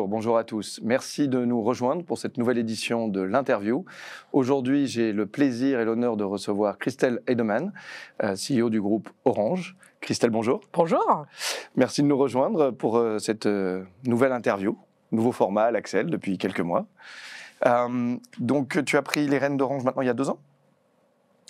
Bonjour à tous. Merci de nous rejoindre pour cette nouvelle édition de l'interview. Aujourd'hui, j'ai le plaisir et l'honneur de recevoir Christelle Heidemann, CEO du groupe Orange. Christelle, bonjour. Bonjour. Merci de nous rejoindre pour cette nouvelle interview, nouveau format à l'Axel depuis quelques mois. Donc, tu as pris les rênes d'Orange maintenant il y a 2 ans ?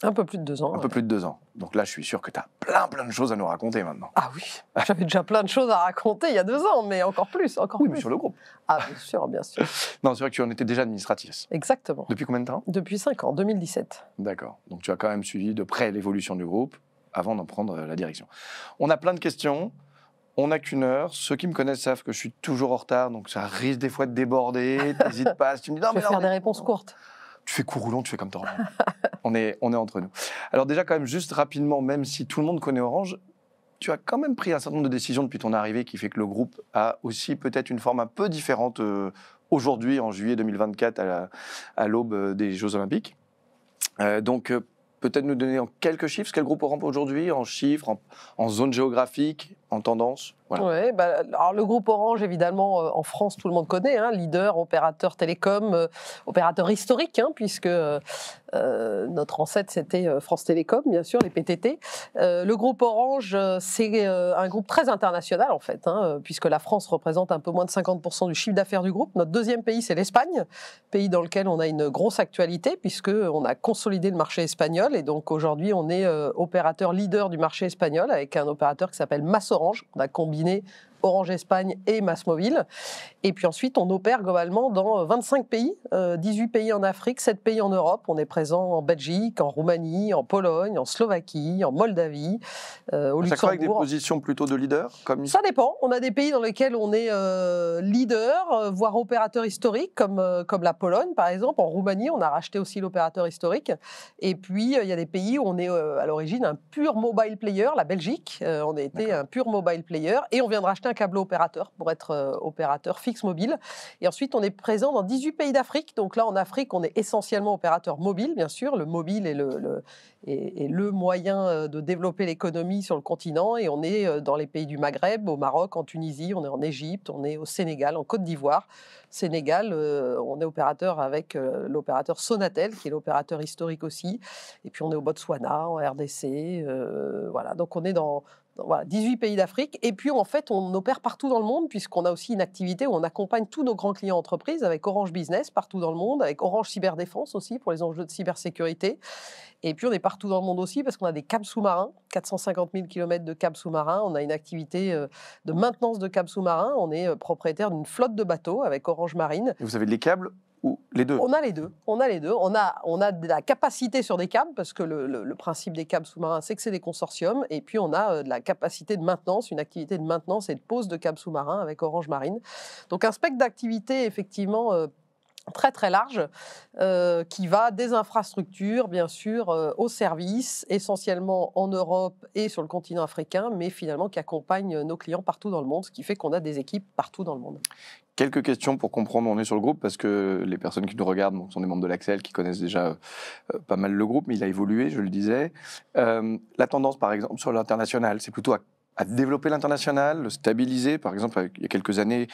Un peu plus de 2 ans. Un peu plus de 2 ans. Donc là, je suis sûr que tu as plein de choses à nous raconter maintenant. Ah oui, j'avais déjà plein de choses à raconter il y a 2 ans, mais encore plus. Oui, mais sur le groupe. Ah, bien sûr, bien sûr. Non, c'est vrai que tu en étais déjà administratrice. Exactement. Depuis combien de temps ? Depuis 5 ans, 2017. D'accord. Donc tu as quand même suivi de près l'évolution du groupe avant d'en prendre la direction. On a plein de questions. On n'a qu'une heure. Ceux qui me connaissent savent que je suis toujours en retard, donc ça risque des fois de déborder. N'hésite pas. Si tu me dis, non, je vais faire des réponses courtes. Tu fais court ou long, tu fais comme toi. on est entre nous. Alors déjà, quand même, juste rapidement, même si tout le monde connaît Orange, tu as quand même pris un certain nombre de décisions depuis ton arrivée qui fait que le groupe a aussi peut-être une forme un peu différente aujourd'hui, en juillet 2024, à l'aube des Jeux Olympiques. Donc, peut-être nous donner en quelques chiffres ce qu'est le groupe Orange aujourd'hui, en chiffres, en zone géographique, en tendance. Voilà. Ouais, alors le groupe Orange, évidemment, en France, tout le monde connaît, hein, leader, opérateur télécom, opérateur historique, hein, puisque notre ancêtre, c'était France Télécom, bien sûr, les PTT. Le groupe Orange, c'est un groupe très international, en fait, hein, puisque la France représente un peu moins de 50% du chiffre d'affaires du groupe. Notre deuxième pays, c'est l'Espagne, pays dans lequel on a une grosse actualité, puisqu'on a consolidé le marché espagnol, et donc aujourd'hui, on est opérateur leader du marché espagnol, avec un opérateur qui s'appelle MasOrange. On a combiné Orange Espagne et MásMóvil. Et puis ensuite, on opère globalement dans 25 pays, 18 pays en Afrique, 7 pays en Europe. On est présent en Belgique, en Roumanie, en Pologne, en Slovaquie, en Moldavie, au Luxembourg. Chaque fois avec des positions plutôt de leader comme... Ça dépend. On a des pays dans lesquels on est leader, voire opérateur historique, comme la Pologne, par exemple. En Roumanie, on a racheté aussi l'opérateur historique. Et puis, il y a des pays où on est à l'origine un pur mobile player, la Belgique. On a été un pur mobile player. Et on vient de racheter un câble opérateur pour être opérateur fixe mobile. Et ensuite, on est présent dans 18 pays d'Afrique. Donc là, en Afrique, on est essentiellement opérateur mobile, bien sûr. Le mobile est le moyen de développer l'économie sur le continent. Et on est dans les pays du Maghreb, au Maroc, en Tunisie, on est en Égypte, on est au Sénégal, en Côte d'Ivoire. Sénégal, on est opérateur avec l'opérateur Sonatel, qui est l'opérateur historique aussi. Et puis, on est au Botswana, en RDC. Voilà. Donc, on est dans 18 pays d'Afrique. Et puis, en fait, on opère partout dans le monde, puisqu'on a aussi une activité où on accompagne tous nos grands clients entreprises avec Orange Business partout dans le monde, avec Orange Cyberdéfense aussi pour les enjeux de cybersécurité. Et puis, on est partout dans le monde aussi parce qu'on a des câbles sous-marins, 450 000 km de câbles sous-marins. On a une activité de maintenance de câbles sous-marins. On est propriétaire d'une flotte de bateaux avec Orange Marine. Et vous avez les câbles ou les deux ? On a les deux. On a de la capacité sur des câbles, parce que le principe des câbles sous-marins, c'est que c'est des consortiums. Et puis, on a de la capacité de maintenance, une activité de maintenance et de pose de câbles sous-marins avec Orange Marine. Donc, un spectre d'activité, effectivement, très très large, qui va des infrastructures, bien sûr, aux services, essentiellement en Europe et sur le continent africain, mais finalement qui accompagne nos clients partout dans le monde, ce qui fait qu'on a des équipes partout dans le monde. Quelques questions pour comprendre où on est sur le groupe, parce que les personnes qui nous regardent sont des membres de l'Axel qui connaissent déjà pas mal le groupe, mais il a évolué, je le disais. La tendance, par exemple, sur l'international, c'est plutôt à développer l'international, le stabiliser. Par exemple, il y a quelques années,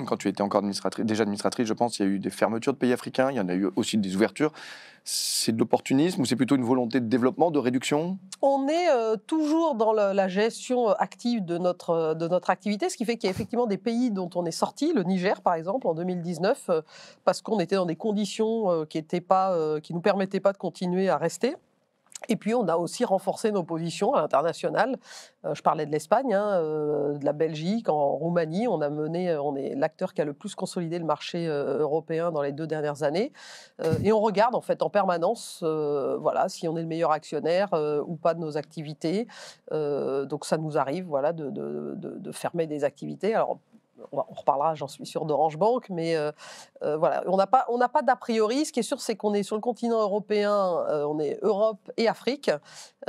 quand tu étais encore déjà administratrice, je pense, il y a eu des fermetures de pays africains, il y en a eu aussi des ouvertures. C'est de l'opportunisme ou c'est plutôt une volonté de développement, de réduction ? On est toujours dans la gestion active de notre activité, ce qui fait qu'il y a effectivement des pays dont on est sorti, le Niger par exemple en 2019, parce qu'on était dans des conditions qui nous permettaient pas de continuer à rester. Et puis, on a aussi renforcé nos positions à l'international. Je parlais de l'Espagne, de la Belgique, en Roumanie. On est l'acteur qui a le plus consolidé le marché européen dans les 2 dernières années. Et on regarde en fait en permanence, voilà, si on est le meilleur actionnaire ou pas de nos activités. Donc, ça nous arrive, voilà, de fermer des activités. Alors, on reparlera, j'en suis sûre, d'Orange Bank, mais voilà, on n'a pas d'a priori. Ce qui est sûr, c'est qu'on est sur le continent européen, on est Europe et Afrique.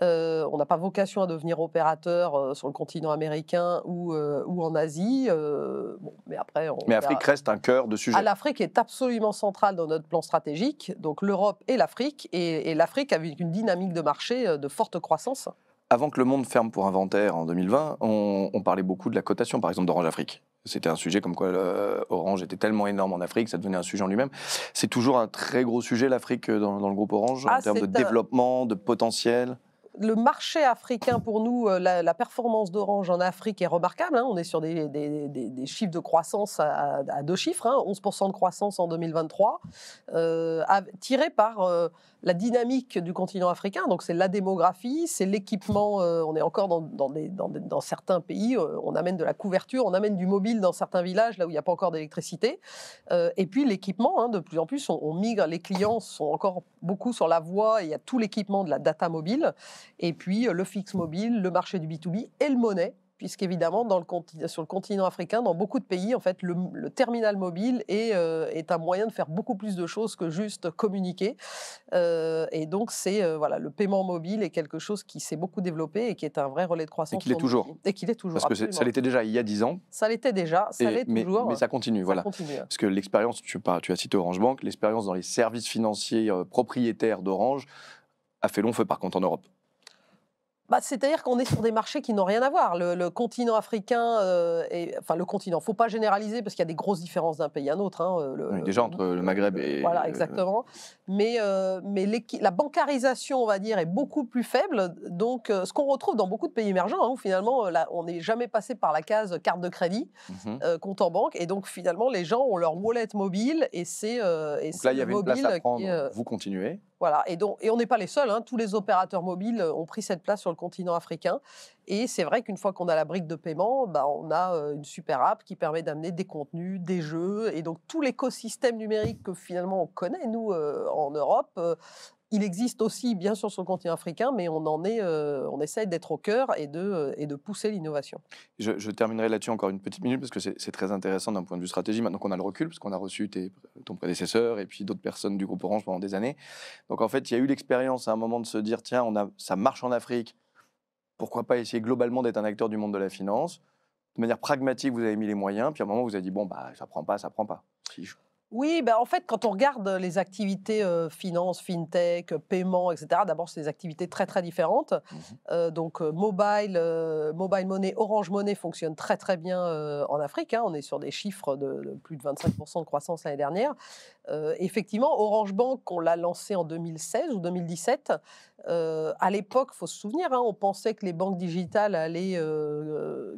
On n'a pas vocation à devenir opérateur sur le continent américain ou en Asie. Bon, mais après, Mais Afrique reste un cœur de sujet. L'Afrique est absolument centrale dans notre plan stratégique, donc l'Europe et l'Afrique, et l'Afrique avec une dynamique de marché de forte croissance. Avant que le monde ferme pour inventaire en 2020, on parlait beaucoup de la cotation, par exemple, d'Orange Afrique. C'était un sujet comme quoi Orange était tellement énorme en Afrique, ça devenait un sujet en lui-même. C'est toujours un très gros sujet, l'Afrique, dans le groupe Orange, en termes de développement, de potentiel. Le marché africain, pour nous, la performance d'Orange en Afrique est remarquable. On est sur des chiffres de croissance à 2 chiffres, 11% de croissance en 2023, tiré par la dynamique du continent africain. Donc, c'est la démographie, c'est l'équipement. On est encore dans certains pays, on amène de la couverture, on amène du mobile dans certains villages, là où il n'y a pas encore d'électricité. Et puis, l'équipement, de plus en plus, on migre. Les clients sont encore beaucoup sur la voie, et il y a tout l'équipement de la data mobile. Et puis le fixe mobile, le marché du B2B et le monnaie, puisqu'évidemment, sur le continent africain, dans beaucoup de pays, en fait, le terminal mobile est un moyen de faire beaucoup plus de choses que juste communiquer. Et donc, voilà, le paiement mobile est quelque chose qui s'est beaucoup développé et qui est un vrai relais de croissance. Et qu'il est toujours. Et qu'il est toujours, parce que ça l'était déjà il y a 10 ans. Ça l'était déjà, ça l'est toujours. Mais ça continue, voilà. Continue. Parce que l'expérience, tu as cité Orange Bank, l'expérience dans les services financiers propriétaires d'Orange a fait long feu, par contre, en Europe. C'est-à-dire qu'on est sur des marchés qui n'ont rien à voir. Le continent africain, enfin le continent, il ne faut pas généraliser parce qu'il y a des grosses différences d'un pays à un autre. Oui, déjà entre le Maghreb et... Voilà, exactement. Mais la bancarisation, on va dire, est beaucoup plus faible. Donc, ce qu'on retrouve dans beaucoup de pays émergents, où finalement, on n'est jamais passé par la case carte de crédit, compte en banque. Et donc, finalement, les gens ont leur wallet mobile et c'est donc là, il y avait une place à prendre. Vous continuez. Voilà, et on n'est pas les seuls. Tous les opérateurs mobiles ont pris cette place sur le continent africain. Et c'est vrai qu'une fois qu'on a la brique de paiement, on a une super app qui permet d'amener des contenus, des jeux. Et donc, tout l'écosystème numérique que finalement on connaît, nous, en Europe, il existe aussi, bien sûr, sur le continent africain, mais on essaye d'être au cœur et de pousser l'innovation. Je terminerai là-dessus encore une petite minute, parce que c'est très intéressant d'un point de vue stratégie. Maintenant qu'on a le recul, parce qu'on a reçu ton prédécesseur et puis d'autres personnes du groupe Orange pendant des années. Donc, en fait, il y a eu l'expérience à un moment de se dire, tiens, ça marche en Afrique, pourquoi pas essayer globalement d'être un acteur du monde de la finance. De manière pragmatique, vous avez mis les moyens, puis à un moment, vous avez dit, bon, ça prend pas. Oui, en fait, quand on regarde les activités finance, fintech, paiement, etc., d'abord, c'est des activités très, très différentes. Donc, mobile money, Orange Money fonctionne très, très bien en Afrique. On est sur des chiffres de plus de 25% de croissance l'année dernière. Effectivement, Orange Bank, on l'a lancé en 2016 ou 2017. À l'époque, il faut se souvenir, on pensait que les banques digitales allaient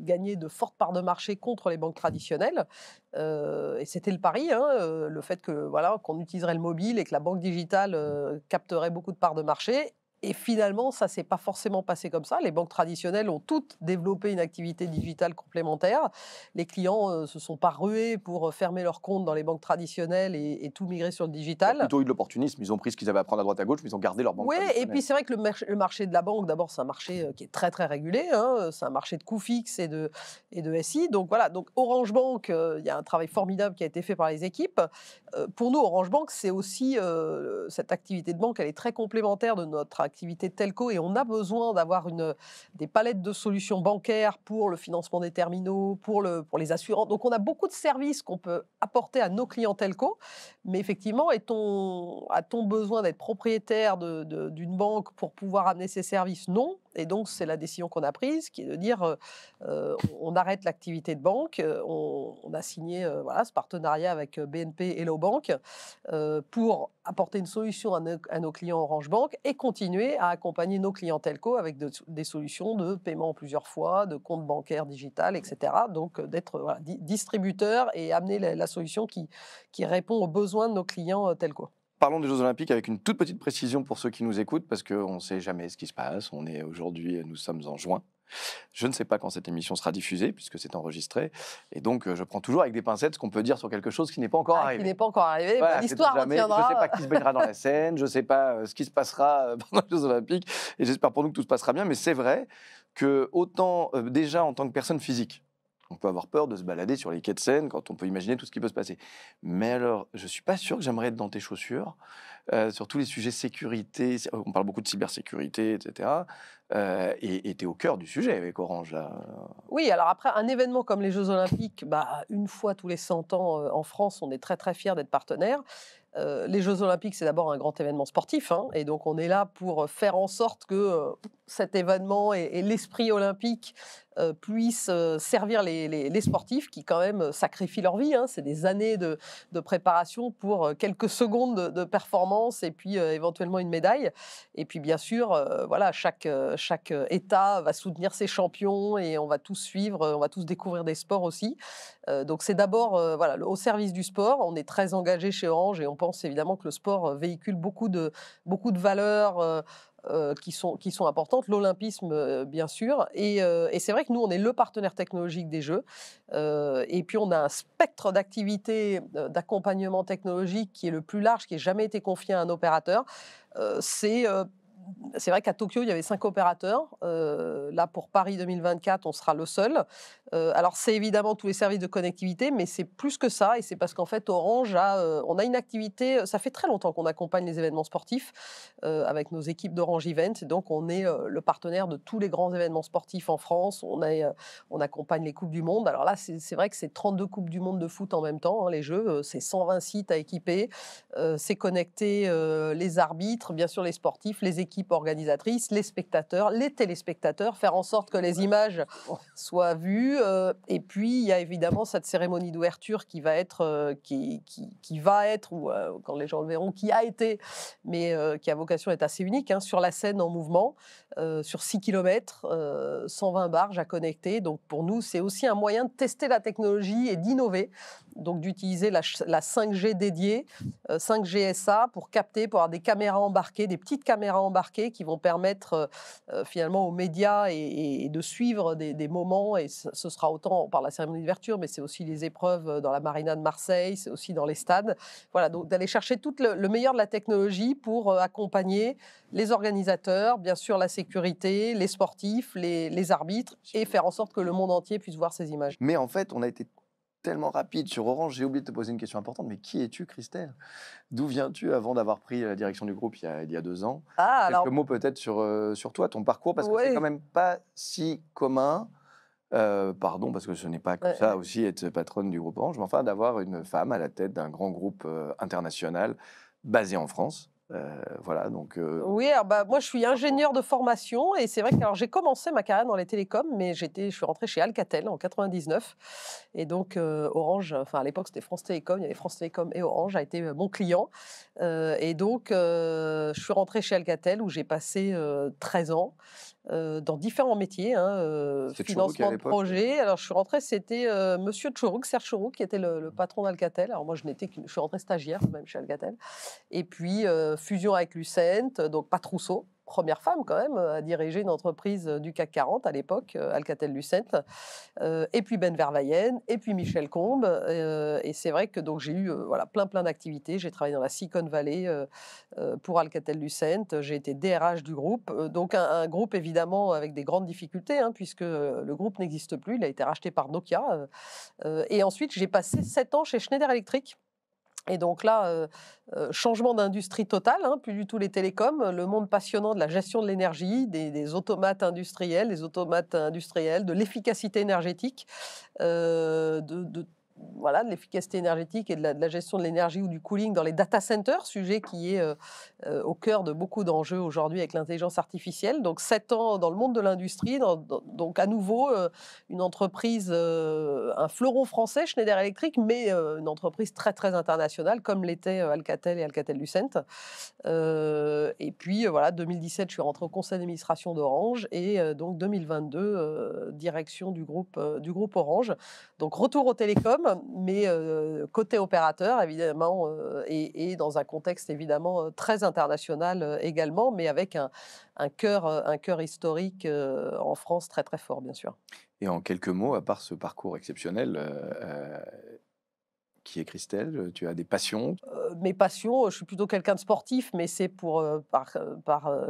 gagner de fortes parts de marché contre les banques traditionnelles. Et c'était le pari, le fait qu'on utiliserait le mobile et que la banque digitale capterait beaucoup de parts de marché. Et finalement, ça ne s'est pas forcément passé comme ça. Les banques traditionnelles ont toutes développé une activité digitale complémentaire. Les clients ne se sont pas rués pour fermer leur compte dans les banques traditionnelles et tout migrer sur le digital. Ils ont plutôt eu de l'opportunisme. Ils ont pris ce qu'ils avaient à prendre à droite à gauche, mais ils ont gardé leur banque traditionnelle. Oui, et puis c'est vrai que le marché de la banque, d'abord, c'est un marché qui est très, très régulé. C'est un marché de coûts fixes et de SI. Donc voilà, donc Orange Bank, il y a un travail formidable qui a été fait par les équipes. Pour nous, Orange Bank, c'est aussi cette activité de banque, elle est très complémentaire de notre activité de telco, et on a besoin d'avoir des palettes de solutions bancaires pour le financement des terminaux, pour les assurances. Donc on a beaucoup de services qu'on peut apporter à nos clients telco, mais effectivement, a-t-on besoin d'être propriétaire d'une banque pour pouvoir amener ces services? Non. Et donc, c'est la décision qu'on a prise, qui est de dire on arrête l'activité de banque. On a signé ce partenariat avec BNP Hello Bank pour apporter une solution à nos clients Orange Bank et continuer à accompagner nos clients telco avec des solutions de paiement en plusieurs fois, de compte bancaire digital, etc. Donc, d'être distributeur et amener la solution qui répond aux besoins de nos clients telco. parlons des Jeux Olympiques avec une toute petite précision pour ceux qui nous écoutent, parce qu'on ne sait jamais ce qui se passe. Nous sommes en juin. Je ne sais pas quand cette émission sera diffusée, puisque c'est enregistré. Et donc, je prends toujours avec des pincettes ce qu'on peut dire sur quelque chose qui n'est pas encore arrivé. Qui n'est pas encore arrivé. Voilà, l'histoire retiendra. Je ne sais pas qui se baignera dans la Seine, je ne sais pas ce qui se passera pendant les Jeux Olympiques. Et j'espère pour nous que tout se passera bien. Mais c'est vrai que, autant déjà en tant que personne physique, on peut avoir peur de se balader sur les quais de Seine quand on peut imaginer tout ce qui peut se passer. Mais alors, je ne suis pas sûr que j'aimerais être dans tes chaussures sur tous les sujets sécurité. On parle beaucoup de cybersécurité, etc. Et tu es au cœur du sujet avec Orange, là. Oui, alors après, un événement comme les Jeux Olympiques, une fois tous les 100 ans en France, on est très très fiers d'être partenaire. Les Jeux Olympiques, c'est d'abord un grand événement sportif, hein, et donc on est là pour faire en sorte que cet événement et l'esprit olympique puissent servir les sportifs qui quand même sacrifient leur vie. Hein. C'est des années de préparation pour quelques secondes de performance et puis éventuellement une médaille. Et puis bien sûr, voilà, chaque État va soutenir ses champions et on va tous suivre, on va tous découvrir des sports aussi. Donc c'est d'abord voilà, au service du sport. On est très engagé chez Orange et on pense évidemment que le sport véhicule beaucoup de valeurs qui sont importantes, l'olympisme bien sûr, et c'est vrai que nous on est le partenaire technologique des Jeux, et puis on a un spectre d'activités d'accompagnement technologique qui est le plus large, qui n'a jamais été confié à un opérateur. C'est vrai qu'à Tokyo, il y avait 5 opérateurs. Là, pour Paris 2024, on sera le seul. Alors, c'est évidemment tous les services de connectivité, mais c'est plus que ça. Et c'est parce qu'en fait, Orange on a une activité. Ça fait très longtemps qu'on accompagne les événements sportifs avec nos équipes d'Orange Event. Et donc, on est le partenaire de tous les grands événements sportifs en France. On accompagne les Coupes du Monde. Alors là, c'est vrai que c'est 32 Coupes du Monde de foot en même temps, hein, les Jeux. C'est 120 sites à équiper. C'est connecter les arbitres, bien sûr les sportifs, les équipes organisatrices, les spectateurs, les téléspectateurs, faire en sorte que les images soient vues. Et puis, il y a évidemment cette cérémonie d'ouverture qui va être, ou quand les gens le verront, qui a été, mais qui a vocation à être assez unique, hein, sur la Seine en mouvement, sur 6 km, 120 barges à connecter. Donc, pour nous, c'est aussi un moyen de tester la technologie et d'innover. Donc, d'utiliser la 5G dédiée, 5G SA, pour capter, pour avoir des caméras embarquées, des petites caméras embarquées qui vont permettre finalement aux médias et de suivre des moments. Et ce sera autant par la cérémonie d'ouverture, mais c'est aussi les épreuves dans la Marina de Marseille, c'est aussi dans les stades. Voilà, donc d'aller chercher tout le meilleur de la technologie pour accompagner les organisateurs, bien sûr la sécurité, les sportifs, les arbitres, et faire en sorte que le monde entier puisse voir ces images. Mais en fait, on a été tellement rapide sur Orange, j'ai oublié de te poser une question importante, mais qui es-tu, Christelle? D'où viens-tu avant d'avoir pris la direction du groupe il y a 2 ans? Quelques mots peut-être sur toi, ton parcours, parce que c'est quand même pas si commun, pardon, parce que ce n'est pas que ça aussi être patronne du groupe Orange, mais enfin d'avoir une femme à la tête d'un grand groupe international basé en France. Voilà, donc... Oui, alors moi je suis ingénieure de formation et c'est vrai que j'ai commencé ma carrière dans les télécoms, mais je suis rentrée chez Alcatel en 99 et donc Orange, enfin à l'époque c'était France Télécom, il y avait France Télécom et Orange a été mon client, et donc je suis rentrée chez Alcatel où j'ai passé 13 ans. Dans différents métiers, hein, financement de projet. Alors, je suis rentrée, c'était Monsieur Tchourouk, Serge Tchourouk, qui était le patron d'Alcatel. Alors, moi, je suis rentrée stagiaire, même chez Alcatel. Et puis, fusion avec Lucent, donc Pat Rousseau, première femme quand même à diriger une entreprise du CAC 40 à l'époque, Alcatel-Lucent, et puis Ben Vervayen, et puis Michel Combe. Et c'est vrai que donc j'ai eu voilà, plein d'activités. J'ai travaillé dans la Silicon Valley pour Alcatel-Lucent. J'ai été DRH du groupe. Donc un groupe évidemment avec des grandes difficultés, hein, puisque le groupe n'existe plus. Il a été racheté par Nokia. Et ensuite, j'ai passé 7 ans chez Schneider Electric. Et donc là, changement d'industrie totale, hein, plus du tout les télécoms, le monde passionnant de la gestion de l'énergie, des automates industriels, de l'efficacité énergétique, voilà, de l'efficacité énergétique et de la gestion de l'énergie ou du cooling dans les data centers, sujet qui est au cœur de beaucoup d'enjeux aujourd'hui avec l'intelligence artificielle. Donc 7 ans dans le monde de l'industrie, donc à nouveau une entreprise, un fleuron français, Schneider Electric, mais une entreprise très très internationale comme l'était Alcatel et Alcatel-Lucent. Et puis voilà, 2017, je suis rentrée au conseil d'administration d'Orange et donc 2022, direction du groupe Orange. Donc retour aux télécoms. mais côté opérateur, évidemment, et dans un contexte évidemment très international également, mais avec un cœur historique en France très très fort, bien sûr. Et en quelques mots, à part ce parcours exceptionnel, qui est Christelle, tu as des passions? Mes passions, je suis plutôt quelqu'un de sportif, mais c'est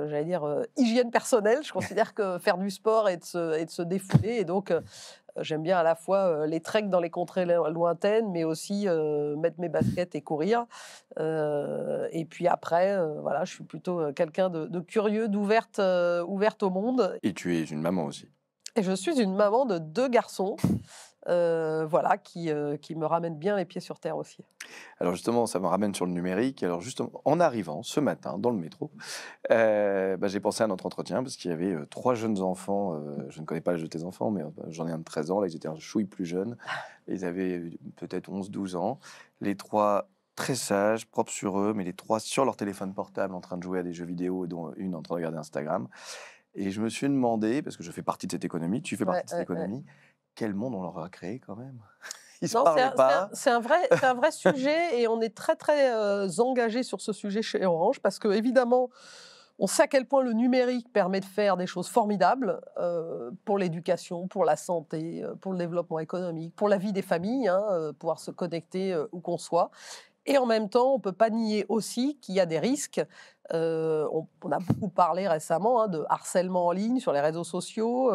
j'allais dire, hygiène personnelle. Je considère que faire du sport et de se défouler et donc j'aime bien à la fois, les treks dans les contrées lointaines, mais aussi, mettre mes baskets et courir. Et puis après, voilà, je suis plutôt, quelqu'un de curieux, ouverte au monde Et tu es une maman aussi. et je suis une maman de 2 garçons, voilà, qui me ramènent bien les pieds sur terre aussi. Alors justement, ça me ramène sur le numérique. Alors justement, en arrivant ce matin dans le métro, j'ai pensé à notre entretien parce qu'il y avait 3 jeunes enfants. Je ne connais pas l'âge de tes enfants, mais j'en ai un de 13 ans. Là, ils étaient un chouille plus jeunes. Ils avaient peut-être 11-12 ans. Les 3 très sages, propres sur eux, mais les 3 sur leur téléphone portable en train de jouer à des jeux vidéo, dont une en train de regarder Instagram. Et je me suis demandé, parce que je fais partie de cette économie, tu fais partie Ouais, de cette ouais, ouais. économie, quel monde on leur a créé quand même. Ils se Non, parlaient pas. c'est un vrai sujet et on est très, très, engagés sur ce sujet chez Orange parce qu'évidemment, on sait à quel point le numérique permet de faire des choses formidables, pour l'éducation, pour la santé, pour le développement économique, pour la vie des familles, hein, pouvoir se connecter, où qu'on soit. Et en même temps, on ne peut pas nier aussi qu'il y a des risques. On a beaucoup parlé récemment, hein, de harcèlement en ligne sur les réseaux sociaux,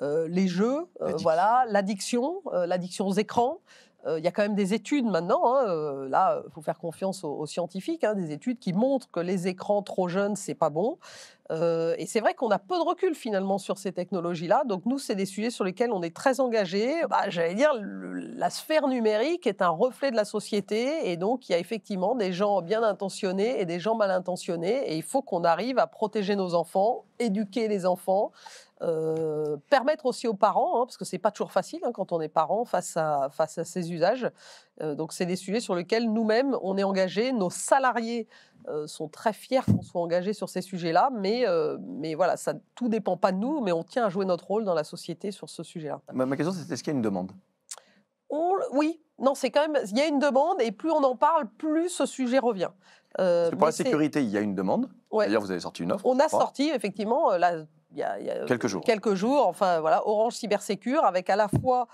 les jeux, voilà, l'addiction aux écrans. Il y a quand même des études maintenant, hein, là, il faut faire confiance aux scientifiques, hein, des études qui montrent que les écrans trop jeunes, c'est pas bon. Et c'est vrai qu'on a peu de recul finalement sur ces technologies-là. Donc nous, c'est des sujets sur lesquels on est très engagés. J'allais dire, la sphère numérique est un reflet de la société et donc il y a effectivement des gens bien intentionnés et des gens mal intentionnés et il faut qu'on arrive à protéger nos enfants, éduquer les enfants, permettre aussi aux parents, hein, parce que c'est pas toujours facile, hein, quand on est parent face à ces usages. Donc c'est des sujets sur lesquels nous-mêmes on est engagés. Nos salariés sont très fiers qu'on soit engagés sur ces sujets-là, mais voilà, ça tout dépend pas de nous, mais on tient à jouer notre rôle dans la société sur ce sujet-là. Ma question, c'est est-ce qu'il y a une demande? Oui, non, c'est quand même, il y a une demande et plus on en parle, plus ce sujet revient. Parce que pour Mais la sécurité, il y a une demande. ouais, D'ailleurs, vous avez sorti une offre. on je a crois. sorti effectivement, là, il y a Quelques jours. enfin voilà, Orange Cybersecure avec à la fois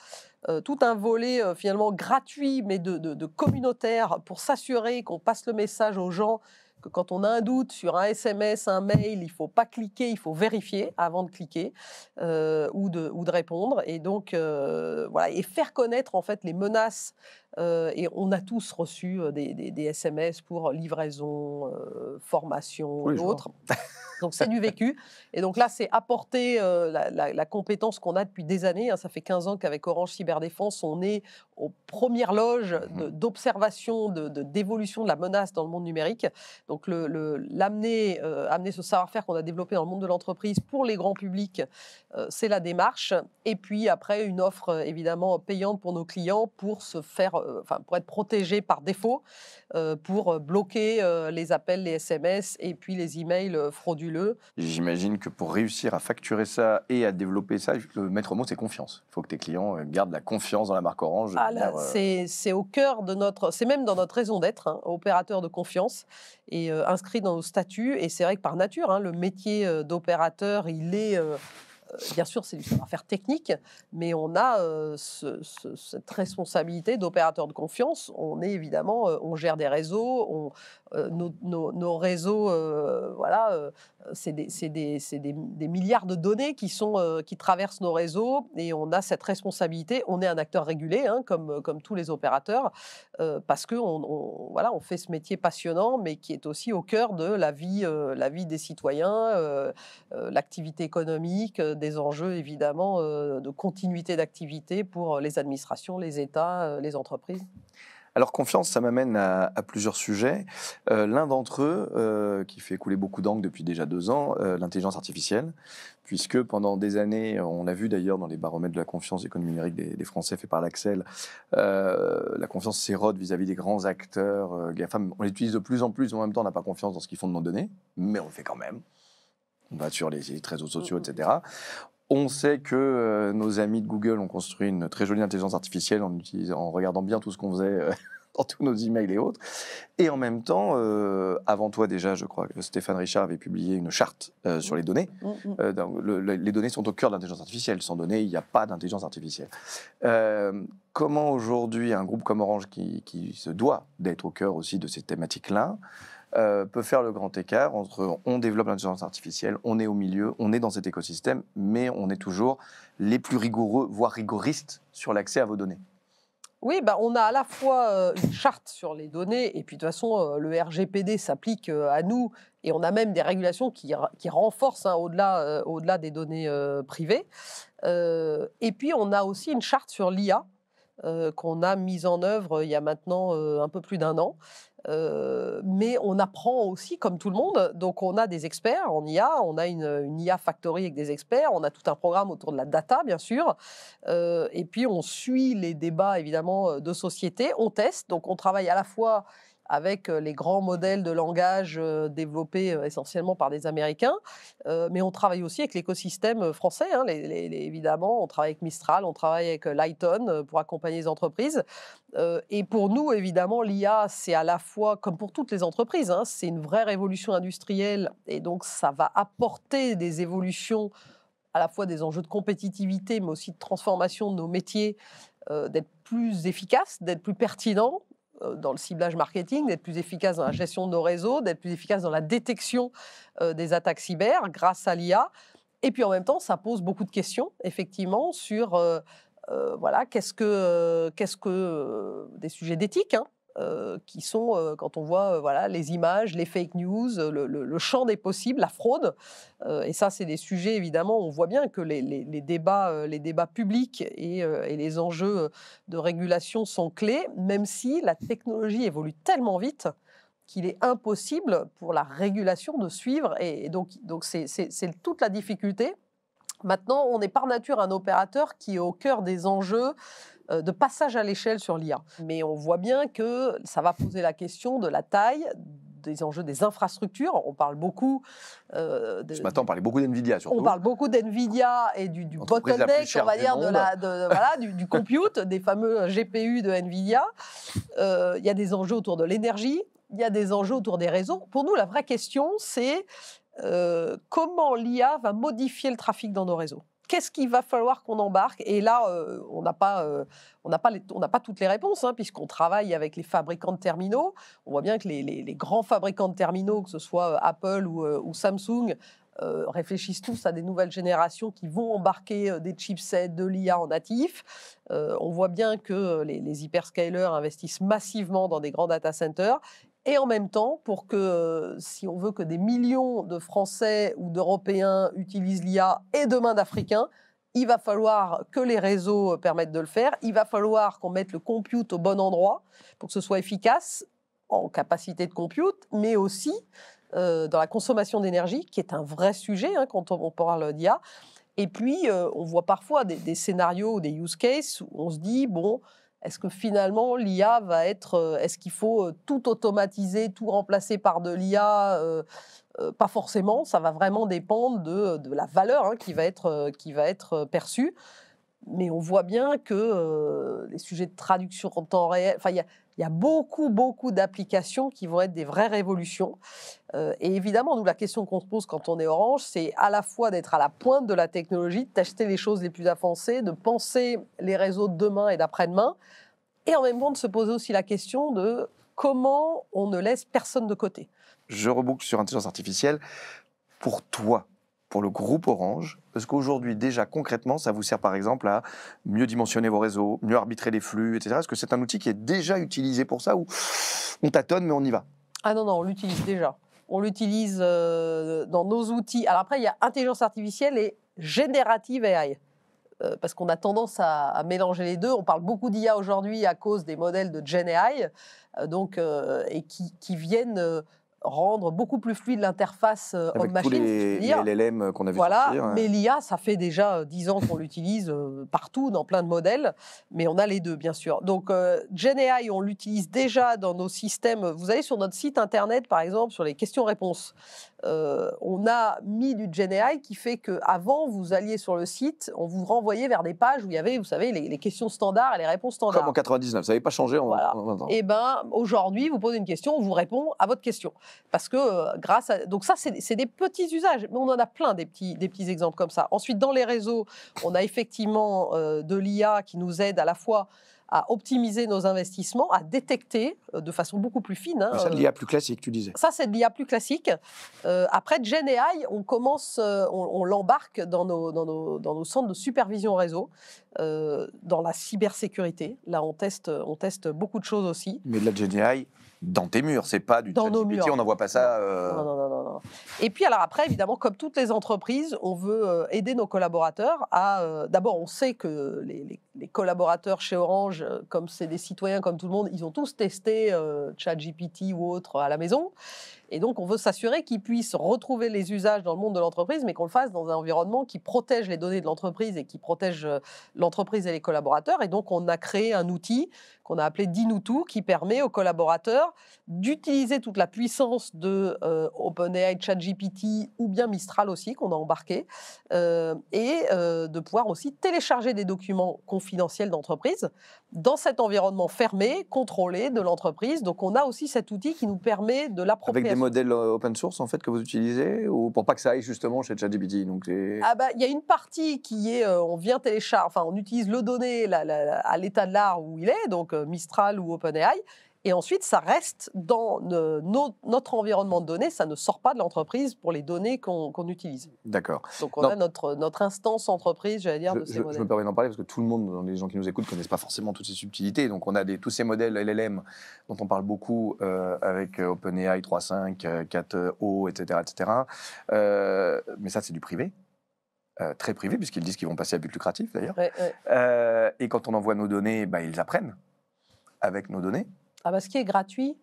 tout un volet finalement gratuit, mais de communautaire pour s'assurer qu'on passe le message aux gens que quand on a un doute sur un SMS, un mail, il faut pas cliquer, il faut vérifier avant de cliquer ou de répondre. Et donc voilà, et faire connaître en fait les menaces. Et on a tous reçu des SMS pour livraison, formation Tous les et jours. autres. Donc c'est du vécu. Et donc là, c'est apporter la compétence qu'on a depuis des années, hein. Ça fait 15 ans qu'avec Orange Cyberdéfense, on est aux premières loges d'observation, d'évolution de la menace dans le monde numérique. Donc amener ce savoir-faire qu'on a développé dans le monde de l'entreprise pour les grands publics, c'est la démarche. Et puis après, une offre évidemment payante pour nos clients pour pour être protégés par défaut, pour bloquer les appels, les SMS et puis les emails frauduleux. J'imagine que pour réussir à facturer ça et à développer ça, le maître mot, c'est confiance. Il faut que tes clients gardent la confiance dans la marque Orange. Ah là, c'est au cœur de c'est même dans notre raison d'être, hein, opérateur de confiance et inscrit dans nos statuts. Et c'est vrai que par nature, hein, le métier d'opérateur, il est bien sûr, c'est du savoir-faire technique, mais on a cette responsabilité d'opérateur de confiance. On est évidemment, on gère des réseaux, nos réseaux, voilà, c'est des milliards de données qui traversent nos réseaux et on a cette responsabilité. On est un acteur régulé, hein, comme tous les opérateurs, parce voilà, on fait ce métier passionnant, mais qui est aussi au cœur de la vie des citoyens, l'activité économique, des enjeux évidemment de continuité d'activité pour les administrations, les États, les entreprises. Alors, confiance, ça m'amène à plusieurs sujets. L'un d'entre eux, qui fait couler beaucoup d'encre depuis déjà 2 ans, l'intelligence artificielle, puisque pendant des années, on l'a vu d'ailleurs dans les baromètres de la confiance d'économie numérique des Français fait par l'Axel, la confiance s'érode vis-à-vis des grands acteurs GAFAM. On l'utilise de plus en plus, mais en même temps, on n'a pas confiance dans ce qu'ils font de nos données, mais on le fait quand même. On va sur les réseaux sociaux, etc. On sait que nos amis de Google ont construit une très jolie intelligence artificielle en regardant bien tout ce qu'on faisait dans tous nos emails et autres. Et en même temps, avant toi déjà, je crois que Stéphane Richard avait publié une charte sur les données. Les données sont au cœur de l'intelligence artificielle. Sans données, il n'y a pas d'intelligence artificielle. Comment aujourd'hui un groupe comme Orange, qui se doit d'être au cœur aussi de ces thématiques-là, peut faire le grand écart entre on développe l'intelligence artificielle, on est au milieu, on est dans cet écosystème, mais on est toujours les plus rigoureux, voire rigoristes sur l'accès à vos données? Oui, bah, on a à la fois une charte sur les données, et puis de toute façon, le RGPD s'applique à nous, et on a même des régulations qui renforcent au-delà des données privées. Et puis on a aussi une charte sur l'IA qu'on a mise en œuvre il y a maintenant un peu plus d'1 an. Mais on apprend aussi comme tout le monde, donc on a des experts en IA, on a une IA Factory avec des experts, on a tout un programme autour de la data bien sûr, et puis on suit les débats évidemment de société, on teste, donc on travaille à la fois avec les grands modèles de langage développés essentiellement par des Américains, mais on travaille aussi avec l'écosystème français, hein, évidemment, on travaille avec Mistral, on travaille avec Lighton pour accompagner les entreprises. Et pour nous, évidemment, l'IA, c'est à la fois, comme pour toutes les entreprises, hein, c'est une vraie révolution industrielle, et donc ça va apporter des évolutions, à la fois des enjeux de compétitivité, mais aussi de transformation de nos métiers, d'être plus efficaces, d'être plus pertinents dans le ciblage marketing, d'être plus efficace dans la gestion de nos réseaux, d'être plus efficace dans la détection des attaques cyber grâce à l'IA. Et puis en même temps, ça pose beaucoup de questions, effectivement, sur voilà, qu'est-ce que des sujets d'éthique, hein, qui sont, quand on voit voilà, les images, les fake news, le champ des possibles, la fraude. Et ça, c'est des sujets, évidemment, on voit bien que les débats publics et les enjeux de régulation sont clés, même si la technologie évolue tellement vite qu'il est impossible pour la régulation de suivre. Et donc c'est toute la difficulté. Maintenant, on est par nature un opérateur qui est au cœur des enjeux de passage à l'échelle sur l'IA. Mais on voit bien que ça va poser la question de la taille, des enjeux des infrastructures. On parle beaucoup... Ce matin, on parlait beaucoup d'NVIDIA, surtout. On parle beaucoup d'NVIDIA et du bottleneck, on va dire, du compute, des fameux GPU de NVIDIA. Il y a des enjeux autour de l'énergie, il y a des enjeux autour des réseaux. Pour nous, la vraie question, c'est comment l'IA va modifier le trafic dans nos réseaux. Qu'est-ce qu'il va falloir qu'on embarque? Et là, on n'a pas toutes les réponses, hein, puisqu'on travaille avec les fabricants de terminaux. On voit bien que les grands fabricants de terminaux, que ce soit Apple ou Samsung, réfléchissent tous à des nouvelles générations qui vont embarquer des chipsets, de l'IA en natif. On voit bien que les hyperscalers investissent massivement dans des grands data centers. Et en même temps, pour que, si on veut que des millions de Français ou d'Européens utilisent l'IA, et demain d'Africains, il va falloir que les réseaux permettent de le faire. Il va falloir qu'on mette le compute au bon endroit pour que ce soit efficace en capacité de compute, mais aussi dans la consommation d'énergie, qui est un vrai sujet hein, quand on parle d'IA. Et puis, on voit parfois des scénarios ou des use cases où on se dit, bon, est-ce que finalement l'IA va être... est-ce qu'il faut tout automatiser, tout remplacer par de l'IA? Pas forcément, ça va vraiment dépendre de la valeur hein, qui va être perçue. Mais on voit bien que les sujets de traduction en temps réel... Enfin, il y a beaucoup, beaucoup d'applications qui vont être des vraies révolutions. Et évidemment, nous, la question qu'on se pose quand on est Orange, c'est à la fois d'être à la pointe de la technologie, de tester les choses les plus avancées, de penser les réseaux de demain et d'après-demain, et en même temps de se poser aussi la question de comment on ne laisse personne de côté. Je reboucle sur intelligence artificielle. Pour toi, pour le groupe Orange, est-ce qu'aujourd'hui, déjà concrètement, ça vous sert par exemple à mieux dimensionner vos réseaux, mieux arbitrer les flux, etc. Est-ce que c'est un outil qui est déjà utilisé pour ça ou on tâtonne mais on y va? Ah non, on l'utilise déjà. On l'utilise dans nos outils. Alors après, il y a intelligence artificielle et générative AI. Parce qu'on a tendance à mélanger les deux. On parle beaucoup d'IA aujourd'hui à cause des modèles de Gen AI, et qui viennent rendre beaucoup plus fluide l'interface Avec tous homme-machine, si je puis les dire. LLM qu'on a vu Voilà, sortir. mais l'IA, ça fait déjà 10 ans qu'on l'utilise partout, dans plein de modèles, mais on a les deux, bien sûr. Donc, GenAI, on l'utilise déjà dans nos systèmes. Vous allez sur notre site internet, par exemple, sur les questions-réponses. On a mis du GenAI qui fait qu'avant, vous alliez sur le site, on vous renvoyait vers des pages où il y avait, vous savez, les questions standards et les réponses standards. Comme en 99, ça n'avait pas changé en 20 ans. Et ben aujourd'hui, vous posez une question, on vous répond à votre question. Parce que grâce à... Donc ça, c'est des petits usages, mais on en a plein des petits exemples comme ça. Ensuite, dans les réseaux, on a effectivement de l'IA qui nous aide à la fois à optimiser nos investissements, à détecter de façon beaucoup plus fine. Mais ça, de l'IA plus classique, tu disais. Ça, c'est de l'IA plus classique. Après, GenAI, on l'embarque dans nos centres de supervision réseau, dans la cybersécurité. Là, on teste beaucoup de choses aussi. Mais de la GenAI dans tes murs, c'est pas du ChatGPT, on n'envoie pas ça. Non. Et puis alors après, évidemment, comme toutes les entreprises, on veut aider nos collaborateurs à... D'abord, on sait que les collaborateurs chez Orange, comme c'est des citoyens comme tout le monde, ils ont tous testé ChatGPT ou autre à la maison. Et donc, on veut s'assurer qu'ils puissent retrouver les usages dans le monde de l'entreprise, mais qu'on le fasse dans un environnement qui protège les données de l'entreprise et qui protège l'entreprise et les collaborateurs. Et donc, on a créé un outil qu'on a appelé Dinutu, qui permet aux collaborateurs d'utiliser toute la puissance de OpenAI, ChatGPT ou bien Mistral aussi, qu'on a embarqué, et de pouvoir aussi télécharger des documents confidentiels d'entreprise dans cet environnement fermé, contrôlé de l'entreprise. Donc, on a aussi cet outil qui nous permet de l'appropriation. Avec des modèles open source, en fait, que vous utilisez, ou pour pas que ça aille justement chez ChatGPT. Donc il y a une partie qui est, on vient télécharger, enfin, on utilise le donné à l'état de l'art où il est, donc Mistral ou OpenAI. Et ensuite, ça reste dans notre environnement de données, ça ne sort pas de l'entreprise pour les données qu'on utilise. D'accord. Donc, on a notre instance entreprise, j'allais dire, de ces modèles. Je me permets d'en parler parce que tout le monde, les gens qui nous écoutent, ne connaissent pas forcément toutes ces subtilités. Donc, on a tous ces modèles LLM dont on parle beaucoup avec OpenAI 3.5, 4O, etc. Mais ça, c'est du privé. Très privé, puisqu'ils disent qu'ils vont passer à but lucratif, d'ailleurs. Ouais. Et quand on envoie nos données, ils apprennent avec nos données. Ce qui est gratuit,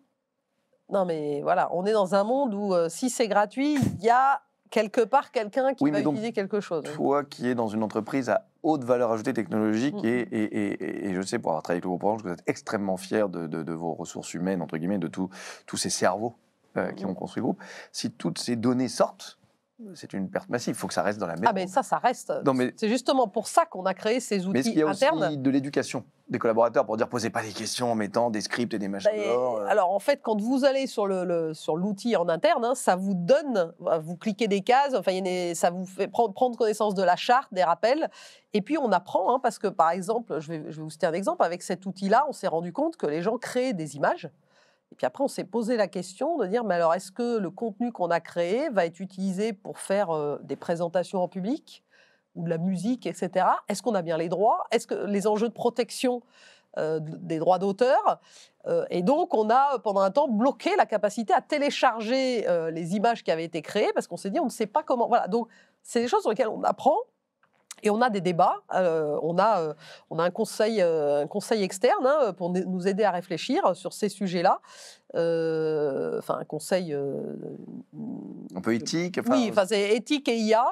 non mais voilà, on est dans un monde où si c'est gratuit, il y a quelque part quelqu'un qui va utiliser quelque chose. Toi qui es dans une entreprise à haute valeur ajoutée technologique et je sais, pour avoir travaillé avec le groupe Orange, que vous êtes extrêmement fiers de vos ressources humaines, entre guillemets, de tous ces cerveaux qui ont construit le groupe. Si toutes ces données sortent, c'est une perte massive. Il faut que ça reste dans la maison. Mais ça reste. C'est justement pour ça qu'on a créé ces outils internes. Mais est-ce qu'il y a aussi de l'éducation des collaborateurs pour dire posez pas des questions en mettant des scripts et des machins dehors Alors en fait, quand vous allez sur l'outil en interne, ça vous donne, vous cliquez des cases, ça vous fait prendre connaissance de la charte, des rappels. Et puis on apprend, parce que par exemple, je vais vous citer un exemple, avec cet outil-là, on s'est rendu compte que les gens créaient des images. Et puis après, on s'est posé la question de dire, mais alors, est-ce que le contenu qu'on a créé va être utilisé pour faire des présentations en public ou de la musique, etc. Est-ce qu'on a bien les droits? Est-ce que les enjeux de protection des droits d'auteur et donc, on a, pendant un temps, bloqué la capacité à télécharger les images qui avaient été créées parce qu'on s'est dit, on ne sait pas comment... Voilà, donc, c'est des choses sur lesquelles on apprend. Et on a des débats, on a un conseil externe pour nous aider à réfléchir sur ces sujets-là. Un conseil... un peu éthique. Oui, c'est éthique et IA.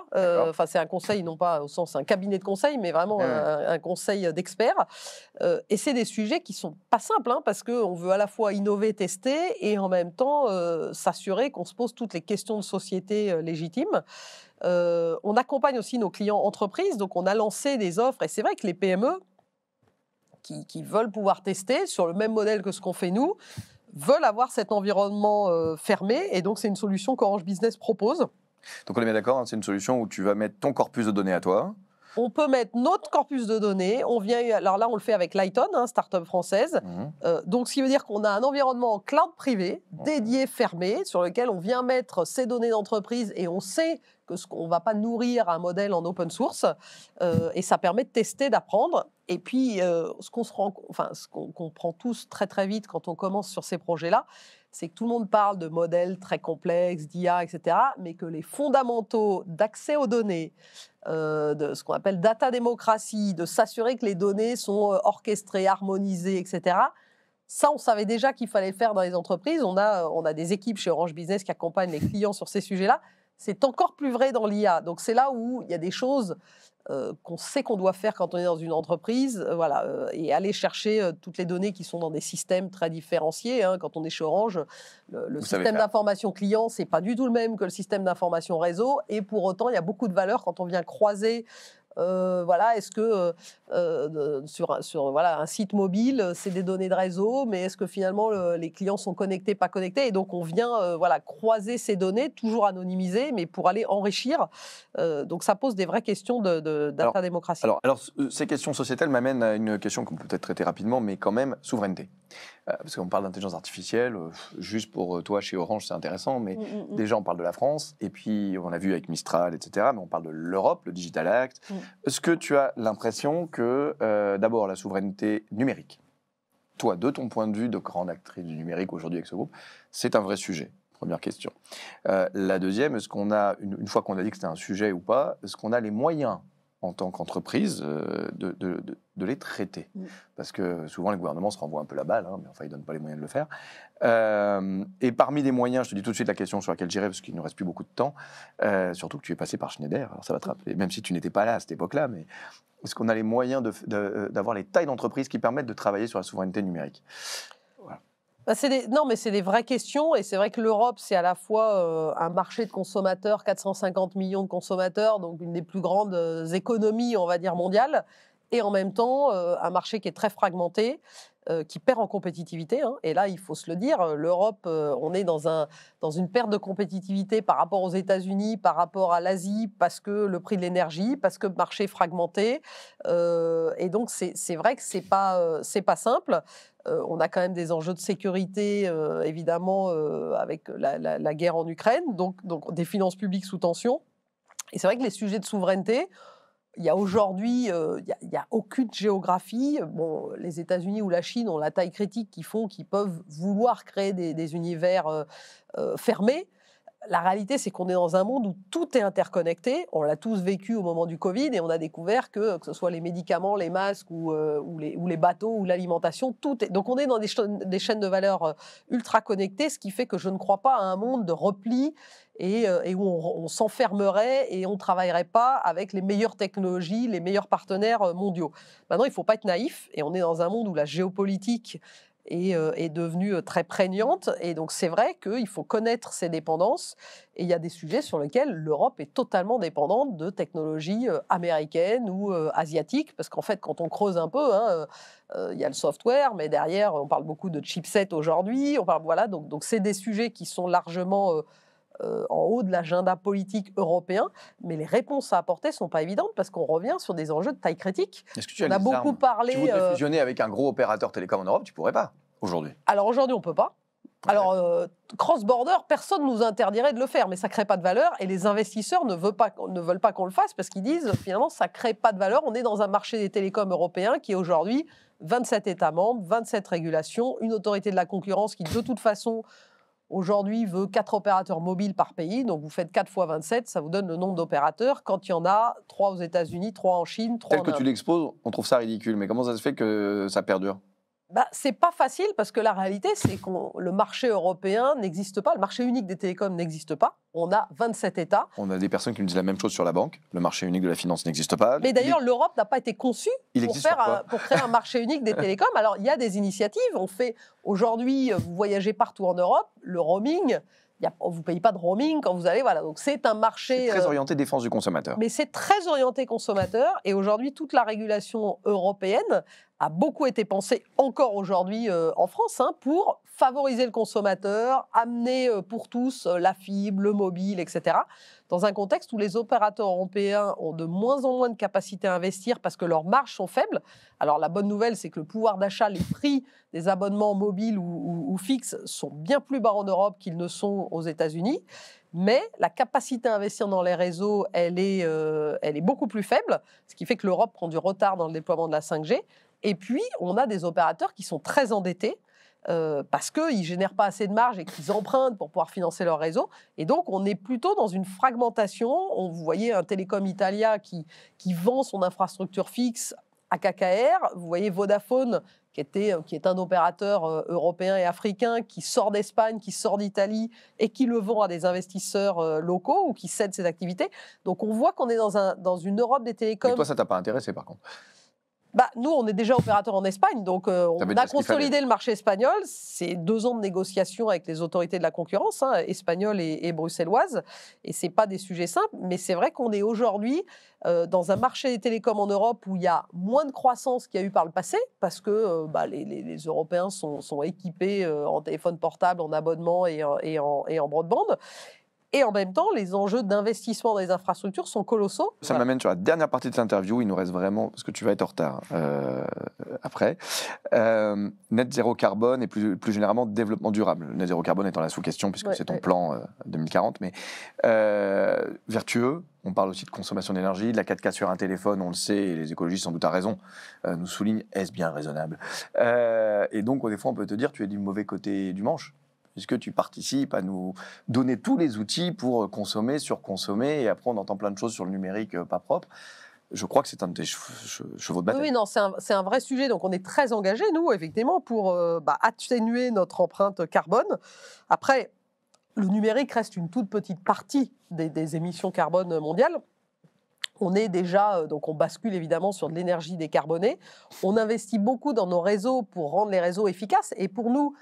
C'est un conseil, non pas au sens un cabinet de conseil, mais vraiment un conseil d'experts. Et c'est des sujets qui sont pas simples, parce qu'on veut à la fois innover, tester, et en même temps s'assurer qu'on se pose toutes les questions de société légitimes. On accompagne aussi nos clients entreprises, donc on a lancé des offres, et c'est vrai que les PME qui veulent pouvoir tester sur le même modèle que ce qu'on fait nous, veulent avoir cet environnement fermé, et donc c'est une solution qu'Orange Business propose. Donc on est bien d'accord, c'est une solution où tu vas mettre ton corpus de données à toi. On peut mettre notre corpus de données. Alors là, on le fait avec Lighton, start-up française. Donc, ce qui veut dire qu'on a un environnement cloud privé, dédié, fermé, sur lequel on vient mettre ces données d'entreprise et on sait qu'on ne va pas nourrir un modèle en open source. Et ça permet de tester, d'apprendre. Et puis, ce qu'on comprend tous très, très vite quand on commence sur ces projets-là, c'est que tout le monde parle de modèles très complexes, d'IA, etc., mais que les fondamentaux d'accès aux données, de ce qu'on appelle data démocratie, de s'assurer que les données sont orchestrées, harmonisées, etc., Ça, on savait déjà qu'il fallait le faire dans les entreprises. On a des équipes chez Orange Business qui accompagnent les clients sur ces sujets-là. C'est encore plus vrai dans l'IA. Donc, c'est là où il y a des choses qu'on sait qu'on doit faire quand on est dans une entreprise, et aller chercher toutes les données qui sont dans des systèmes très différenciés. Quand on est chez Orange, le système d'information client, c'est pas du tout le même que le système d'information réseau, et pour autant, il y a beaucoup de valeur quand on vient croiser. Est-ce que sur un site mobile, c'est des données de réseau, mais est-ce que finalement les clients sont connectés, pas connectés? Et donc on vient croiser ces données, toujours anonymisées, mais pour aller enrichir. Donc ça pose des vraies questions de data démocratie. Alors, ces questions sociétales m'amènent à une question qu'on peut peut-être traiter rapidement, mais quand même, souveraineté. Parce qu'on parle d'intelligence artificielle, juste pour toi chez Orange, c'est intéressant, mais déjà on parle de la France, et puis on a vu avec Mistral, etc., mais on parle de l'Europe, le Digital Act. Est-ce que tu as l'impression que, d'abord, la souveraineté numérique, toi, de ton point de vue de grande actrice du numérique aujourd'hui avec ce groupe, c'est un vrai sujet? Première question. La deuxième, est-ce qu'on a, une fois qu'on a dit que c'était un sujet ou pas, est-ce qu'on a les moyens en tant qu'entreprise de les traiter? Parce que souvent les gouvernements se renvoient un peu la balle, mais enfin ils ne donnent pas les moyens de le faire. Et parmi les moyens, je te dis tout de suite la question sur laquelle j'irai, parce qu'il ne nous reste plus beaucoup de temps, surtout que tu es passé par Schneider, alors ça va te rappeler, même si tu n'étais pas là à cette époque-là, mais est-ce qu'on a les moyens d'avoir les tailles d'entreprise qui permettent de travailler sur la souveraineté numérique? Non, mais c'est des vraies questions, et c'est vrai que l'Europe, c'est à la fois un marché de consommateurs, 450 millions de consommateurs, donc une des plus grandes économies, on va dire, mondiales, et en même temps, un marché qui est très fragmenté, qui perd en compétitivité. Et là, il faut se le dire, l'Europe, on est dans une perte de compétitivité par rapport aux États-Unis, par rapport à l'Asie, parce que le prix de l'énergie, parce que le marché est fragmenté. Et donc, c'est vrai que c'est pas simple. On a quand même des enjeux de sécurité, évidemment, avec la guerre en Ukraine, donc des finances publiques sous tension. Et c'est vrai que les sujets de souveraineté, il y a aujourd'hui, il y a aucune géographie. Bon, les États-Unis ou la Chine ont la taille critique qu'ils peuvent vouloir créer des univers fermés. La réalité, c'est qu'on est dans un monde où tout est interconnecté. On l'a tous vécu au moment du Covid, et on a découvert que ce soit les médicaments, les masques ou les bateaux ou l'alimentation, tout est... Donc on est dans des chaînes de valeur ultra connectées, ce qui fait que je ne crois pas à un monde de repli et où on s'enfermerait et on ne travaillerait pas avec les meilleures technologies, les meilleurs partenaires mondiaux. Maintenant, il ne faut pas être naïf, et on est dans un monde où la géopolitique est devenue très prégnante. Et donc, c'est vrai qu'il faut connaître ses dépendances. Et il y a des sujets sur lesquels l'Europe est totalement dépendante de technologies américaines ou asiatiques. Parce qu'en fait, quand on creuse un peu, il y a le software, mais derrière, on parle beaucoup de chipsets aujourd'hui. Donc c'est des sujets qui sont largement en haut de l'agenda politique européen, mais les réponses à apporter ne sont pas évidentes, parce qu'on revient sur des enjeux de taille critique. Est-ce que tu as beaucoup parlé... Tu voudrais fusionner avec un gros opérateur télécom en Europe, tu ne pourrais pas aujourd'hui? Alors aujourd'hui, on ne peut pas. Alors, cross-border, personne ne nous interdirait de le faire, mais ça ne crée pas de valeur, et les investisseurs ne veulent pas qu'on le fasse, parce qu'ils disent, finalement, ça ne crée pas de valeur. On est dans un marché des télécoms européens qui est aujourd'hui 27 États membres, 27 régulations, une autorité de la concurrence qui, de toute façon... Aujourd'hui, veut 4 opérateurs mobiles par pays. Donc, vous faites 4 fois 27, ça vous donne le nombre d'opérateurs. Quand il y en a 3 aux États-Unis, 3 en Chine, 3 en Inde. Tel que tu l'exposes, on trouve ça ridicule. Mais comment ça se fait que ça perdure? C'est pas facile, parce que la réalité, c'est que le marché européen n'existe pas. Le marché unique des télécoms n'existe pas. On a 27 États. On a des personnes qui nous disent la même chose sur la banque. Le marché unique de la finance n'existe pas. Mais d'ailleurs, l'Europe n'a pas été conçue pour créer un marché unique des télécoms. Alors, il y a des initiatives. Aujourd'hui, vous voyagez partout en Europe. Le roaming, vous ne payez pas de roaming quand vous allez. Voilà. Donc, c'est un marché... C'est très orienté défense du consommateur. Mais c'est très orienté consommateur. Et aujourd'hui, toute la régulation européenne a beaucoup été pensée, encore aujourd'hui en France, pour favoriser le consommateur, amener pour tous la fibre, le mobile, etc. Dans un contexte où les opérateurs européens ont de moins en moins de capacité à investir parce que leurs marges sont faibles. Alors la bonne nouvelle, c'est que le pouvoir d'achat, les prix des abonnements mobiles ou fixes sont bien plus bas en Europe qu'ils ne sont aux États-Unis. Mais la capacité à investir dans les réseaux, elle est beaucoup plus faible, ce qui fait que l'Europe prend du retard dans le déploiement de la 5G. Et puis, on a des opérateurs qui sont très endettés parce qu'ils ne génèrent pas assez de marge et qu'ils empruntent pour pouvoir financer leur réseau. Et donc, on est plutôt dans une fragmentation. Vous voyez un Telecom Italia qui vend son infrastructure fixe à KKR. Vous voyez Vodafone qui est un opérateur européen et africain qui sort d'Espagne, qui sort d'Italie et qui le vend à des investisseurs locaux ou qui cède ses activités. Donc on voit qu'on est dans une Europe des télécoms. Mais toi, ça t'a pas intéressé par contre? Nous, on est déjà opérateur en Espagne, donc on a consolidé le marché espagnol. C'est 2 ans de négociations avec les autorités de la concurrence, espagnoles et bruxelloises, et c'est pas des sujets simples. Mais c'est vrai qu'on est aujourd'hui dans un marché des télécoms en Europe où il y a moins de croissance qu'il y a eu par le passé, parce que les Européens sont équipés en téléphone portable, en abonnement et en broadband. Et en même temps, les enjeux d'investissement dans les infrastructures sont colossaux. Ça m'amène sur la dernière partie de l'interview. Il nous reste vraiment, parce que tu vas être en retard après, net zéro carbone et plus généralement développement durable. Net zéro carbone étant la sous-question, puisque c'est ton plan 2040. Mais vertueux, on parle aussi de consommation d'énergie, de la 4K sur un téléphone, on le sait, et les écologistes sans doute à raison, nous soulignent, est-ce bien raisonnable? Et donc, des fois, on peut te dire, tu es du mauvais côté du manche. Puisque tu participes à nous donner tous les outils pour consommer, surconsommer, et après on entend plein de choses sur le numérique pas propre. Je crois que c'est un de tes chevaux de bataille. Oui, non, c'est un vrai sujet. Donc on est très engagés, nous, effectivement, pour atténuer notre empreinte carbone. Après, le numérique reste une toute petite partie des émissions carbone mondiales. On est déjà, donc on bascule évidemment sur de l'énergie décarbonée. On investit beaucoup dans nos réseaux pour rendre les réseaux efficaces. Et pour nous,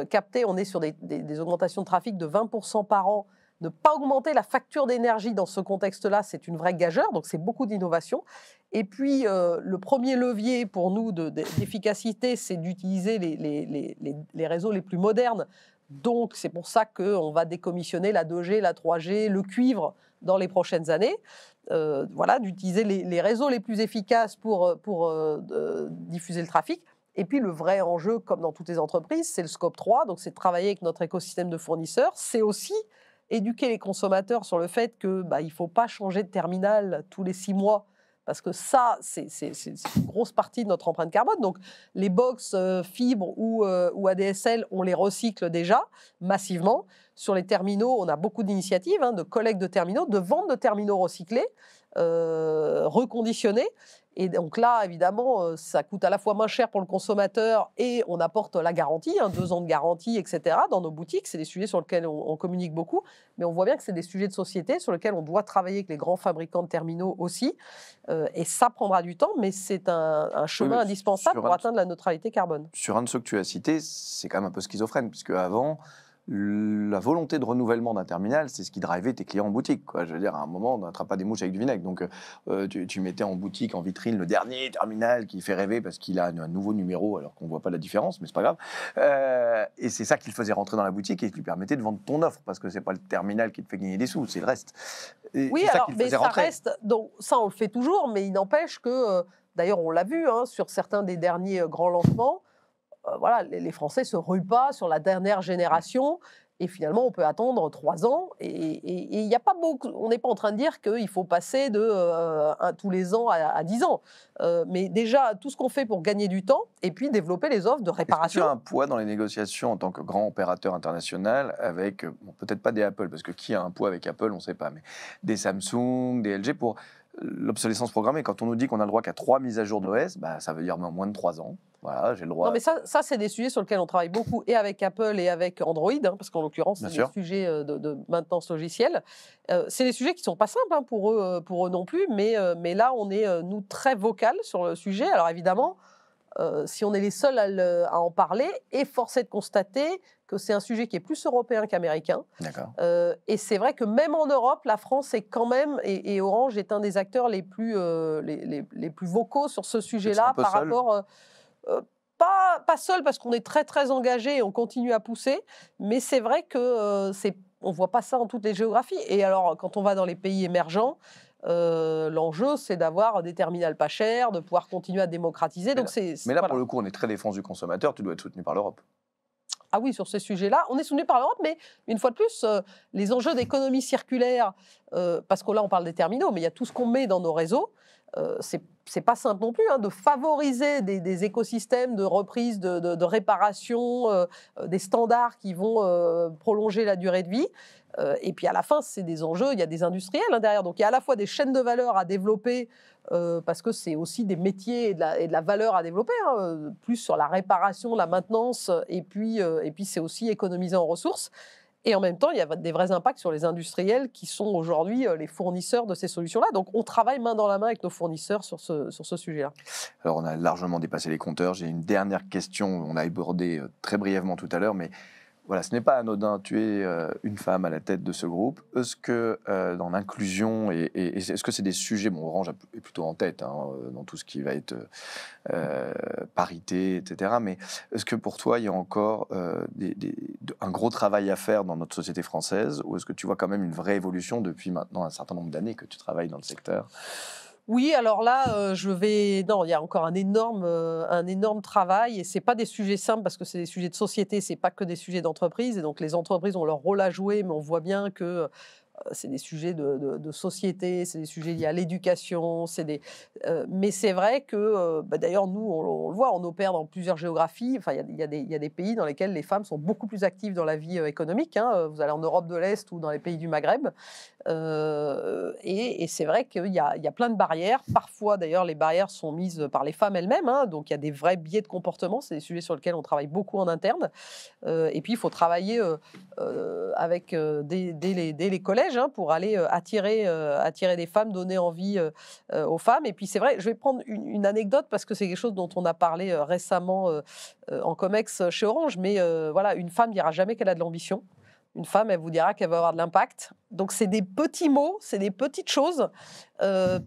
capter, on est sur des augmentations de trafic de 20% par an. Ne pas augmenter la facture d'énergie dans ce contexte-là, c'est une vraie gageure, donc c'est beaucoup d'innovation. Et puis, le premier levier pour nous d'efficacité, c'est d'utiliser les réseaux les plus modernes. Donc, c'est pour ça qu'on va décommissionner la 2G, la 3G, le cuivre dans les prochaines années. D'utiliser les réseaux les plus efficaces pour diffuser le trafic. Et puis, le vrai enjeu, comme dans toutes les entreprises, c'est le scope 3. Donc, c'est de travailler avec notre écosystème de fournisseurs. C'est aussi éduquer les consommateurs sur le fait qu'il ne faut pas changer de terminal tous les 6 mois. Parce que ça, c'est une grosse partie de notre empreinte carbone. Donc, les box fibres ou ADSL, on les recycle déjà massivement. Sur les terminaux, on a beaucoup d'initiatives de collecte de terminaux, de vente de terminaux recyclés, reconditionnés. Et donc là, évidemment, ça coûte à la fois moins cher pour le consommateur et on apporte la garantie, 2 ans de garantie, etc. dans nos boutiques. C'est des sujets sur lesquels on communique beaucoup, mais on voit bien que c'est des sujets de société sur lesquels on doit travailler avec les grands fabricants de terminaux aussi. Et ça prendra du temps, mais c'est un chemin indispensable pour atteindre la neutralité carbone. Sur un de ceux que tu as cités, c'est quand même un peu schizophrène, puisque avant, la volonté de renouvellement d'un terminal, c'est ce qui drivait tes clients en boutique, quoi. Je veux dire, à un moment, on n'attrape pas des mouches avec du vinaigre. Donc, tu mettais en boutique, en vitrine, le dernier terminal qui fait rêver parce qu'il a un nouveau numéro, alors qu'on ne voit pas la différence, mais c'est pas grave. Et c'est ça qui le faisait rentrer dans la boutique et qui lui permettait de vendre ton offre, parce que c'est pas le terminal qui te fait gagner des sous, c'est le reste. Et oui, alors, mais ça reste. Donc, ça, on le fait toujours, mais il n'empêche que, d'ailleurs, on l'a vu sur certains des derniers grands lancements. Les Français ne se ruent pas sur la dernière génération et finalement on peut attendre 3 ans et il n'y a pas beaucoup, on n'est pas en train de dire qu'il faut passer de tous les ans à 10 ans, mais déjà tout ce qu'on fait pour gagner du temps et puis développer les offres de réparation. Est-ce que tu as un poids dans les négociations en tant que grand opérateur international avec, peut-être pas des Apple, parce que qui a un poids avec Apple, on ne sait pas, mais des Samsung, des LG pour l'obsolescence programmée? Quand on nous dit qu'on a le droit qu'à 3 mises à jour d'OS, ça veut dire moins de 3 ans. Voilà, j'ai le droit. Non, mais ça c'est des sujets sur lesquels on travaille beaucoup, et avec Apple et avec Android, parce qu'en l'occurrence, c'est des sujets de maintenance logicielle. C'est des sujets qui ne sont pas simples pour eux non plus, mais là, on est, nous, très vocal sur le sujet. Alors évidemment, si on est les seuls à en parler, et force est de constater que c'est un sujet qui est plus européen qu'américain. D'accord. Et c'est vrai que même en Europe, la France est quand même, et Orange est un des acteurs les plus vocaux sur ce sujet-là par rapport... pas seul, parce qu'on est très très engagé et on continue à pousser, mais c'est vrai que on voit pas ça en toutes les géographies. Et alors, quand on va dans les pays émergents, l'enjeu c'est d'avoir des terminals pas chers, de pouvoir continuer à démocratiser. Mais là, pour le coup, on est très défense du consommateur. Tu dois être soutenu par l'Europe. Ah oui, sur ces sujets-là, on est soutenu par l'Europe, mais une fois de plus, les enjeux d'économie circulaire, parce que là on parle des terminaux, mais il y a tout ce qu'on met dans nos réseaux. c'est pas simple non plus, hein, de favoriser des écosystèmes de reprise, de réparation, des standards qui vont prolonger la durée de vie. Et puis à la fin, c'est des enjeux, il y a des industriels derrière. Donc il y a à la fois des chaînes de valeur à développer, parce que c'est aussi des métiers et de la valeur à développer, hein, plus sur la réparation, la maintenance, et puis c'est aussi économiser en ressources. Et en même temps, il y a des vrais impacts sur les industriels qui sont aujourd'hui les fournisseurs de ces solutions-là. Donc, on travaille main dans la main avec nos fournisseurs sur ce sujet-là. Alors, on a largement dépassé les compteurs. J'ai une dernière question, on a abordé très brièvement tout à l'heure, mais voilà, ce n'est pas anodin. Tu es une femme à la tête de ce groupe. Est-ce que dans l'inclusion, est-ce que c'est des sujets, bon, Orange est plutôt en tête dans tout ce qui va être parité, etc. Mais est-ce que pour toi, il y a encore un gros travail à faire dans notre société française, ou est-ce que tu vois quand même une vraie évolution depuis maintenant un certain nombre d'années que tu travailles dans le secteur ? Oui, alors là, non, il y a encore un énorme travail, et c'est pas des sujets simples parce que c'est des sujets de société, c'est pas que des sujets d'entreprise, et donc les entreprises ont leur rôle à jouer, mais on voit bien que c'est des sujets de société, c'est des sujets liés à l'éducation, mais c'est vrai que, d'ailleurs, nous, on le voit, on opère dans plusieurs géographies. Enfin, il y a des pays dans lesquels les femmes sont beaucoup plus actives dans la vie économique, hein. Vous allez en Europe de l'Est ou dans les pays du Maghreb. Et c'est vrai qu'il y a plein de barrières. Parfois, d'ailleurs, les barrières sont mises par les femmes elles-mêmes, hein. Donc, il y a des vrais biais de comportement. C'est des sujets sur lesquels on travaille beaucoup en interne. Et puis, il faut travailler dès les collèges, hein, pour aller attirer des femmes, donner envie aux femmes. Et puis, c'est vrai, je vais prendre une anecdote parce que c'est quelque chose dont on a parlé récemment en Comex chez Orange. Mais voilà, une femme dira jamais qu'elle a de l'ambition. Une femme, elle vous dira qu'elle va avoir de l'impact. Donc, c'est des petits mots, c'est des petites choses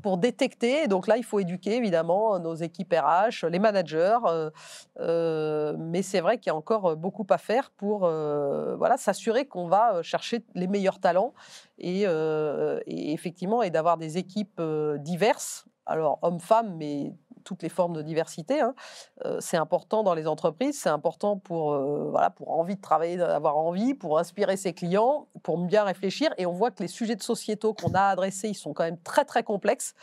pour détecter. Et donc là, il faut éduquer, évidemment, nos équipes RH, les managers. Mais c'est vrai qu'il y a encore beaucoup à faire pour s'assurer qu'on va chercher les meilleurs talents et effectivement, et d'avoir des équipes diverses. Alors, hommes-femmes, mais toutes les formes de diversité, hein. C'est important dans les entreprises, c'est important pour envie de travailler, avoir envie, pour inspirer ses clients, pour bien réfléchir. Et on voit que les sujets de sociétaux qu'on a adressés, ils sont quand même très, très complexes.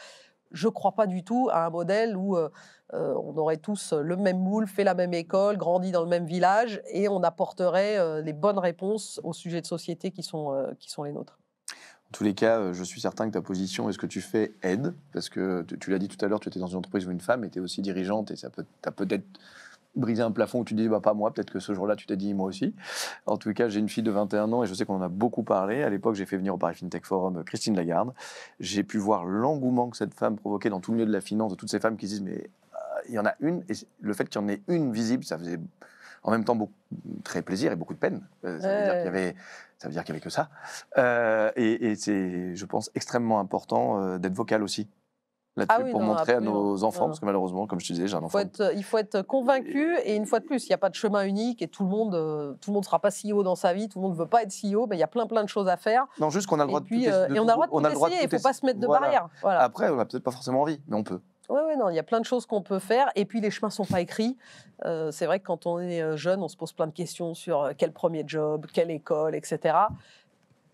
Je ne crois pas du tout à un modèle où on aurait tous le même moule, fait la même école, grandi dans le même village, et on apporterait les bonnes réponses aux sujets de société qui sont les nôtres. En tous les cas, je suis certain que ta position et ce que tu fais aide, parce que tu l'as dit tout à l'heure, tu étais dans une entreprise où une femme était aussi dirigeante, et ça t'as peut-être brisé un plafond où tu te dis, bah, pas moi, peut-être que ce jour-là, tu t'es dit, moi aussi. En tout cas, j'ai une fille de 21 ans et je sais qu'on en a beaucoup parlé. À l'époque, j'ai fait venir au Paris FinTech Forum Christine Lagarde. J'ai pu voir l'engouement que cette femme provoquait dans tout le milieu de la finance, de toutes ces femmes qui se disent, mais il y en a une, et le fait qu'il y en ait une visible, ça faisait en même temps très plaisir et beaucoup de peine. Ça veut dire qu'il n'y avait que ça. Et c'est, je pense, extrêmement important d'être vocal aussi là-dessus, pour montrer à nos enfants, parce que malheureusement, comme je te disais, j'ai un enfant. Il faut être convaincu, et une fois de plus, il n'y a pas de chemin unique, et tout le monde ne sera pas CEO dans sa vie, tout le monde ne veut pas être CEO, mais il y a plein de choses à faire. Non, juste qu'on a le droit de tout essayer. Et on a le droit de tout essayer, il ne faut pas se mettre de barrière. Voilà. Après, on n'a peut-être pas forcément envie, mais on peut. Oui, non, il y a plein de choses qu'on peut faire, et puis les chemins ne sont pas écrits. C'est vrai que quand on est jeune, on se pose plein de questions sur quel premier job, quelle école, etc.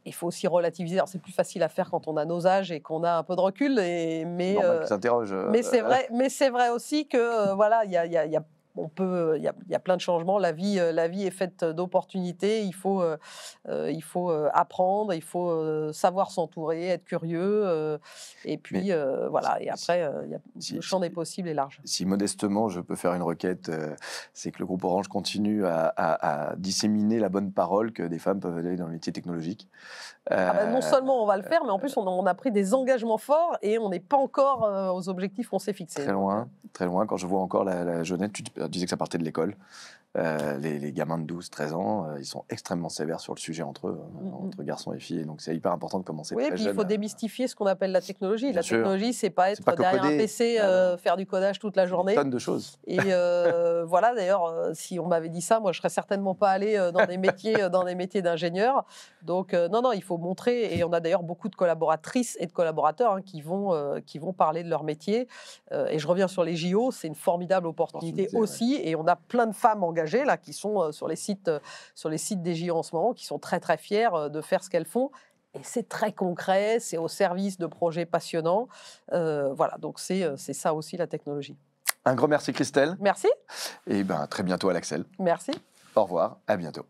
Il faut aussi relativiser. Alors, c'est plus facile à faire quand on a nos âges et qu'on a un peu de recul. Mais c'est vrai aussi que il y a plein de changements. La vie est faite d'opportunités. Il faut apprendre, il faut savoir s'entourer, être curieux. Et puis, Et après, le champ des possibles est large. Si modestement, je peux faire une requête, c'est que le groupe Orange continue à disséminer la bonne parole que des femmes peuvent aller dans le métier technologique. Non seulement on va le faire, mais en plus, on a pris des engagements forts et on n'est pas encore aux objectifs qu'on s'est fixés. Très loin. Quand je vois encore la jeunesse, tu disais que ça partait de l'école. Les gamins de 12-13 ans, ils sont extrêmement sévères sur le sujet entre eux, entre garçons et filles. Et donc, c'est hyper important de commencer très jeune. Oui, puis il faut démystifier ce qu'on appelle la technologie. La technologie, c'est pas être derrière coder, un PC, faire du codage toute la journée. Une tonne de choses. Et d'ailleurs, si on m'avait dit ça, moi, je serais certainement pas allée dans des métiers d'ingénieur. Donc, non, il faut montrer. Et on a d'ailleurs beaucoup de collaboratrices et de collaborateurs qui vont parler de leur métier. Et je reviens sur les JO, c'est une formidable opportunité aussi. Ouais. Et on a plein de femmes engagées là, qui sont sur les sites des JO en ce moment, qui sont très très fiers de faire ce qu'elles font. Et c'est très concret, c'est au service de projets passionnants. Voilà, donc c'est ça aussi la technologie. Un grand merci Christelle. Merci. Et ben, à très bientôt à l'Axel. Merci. Au revoir, à bientôt.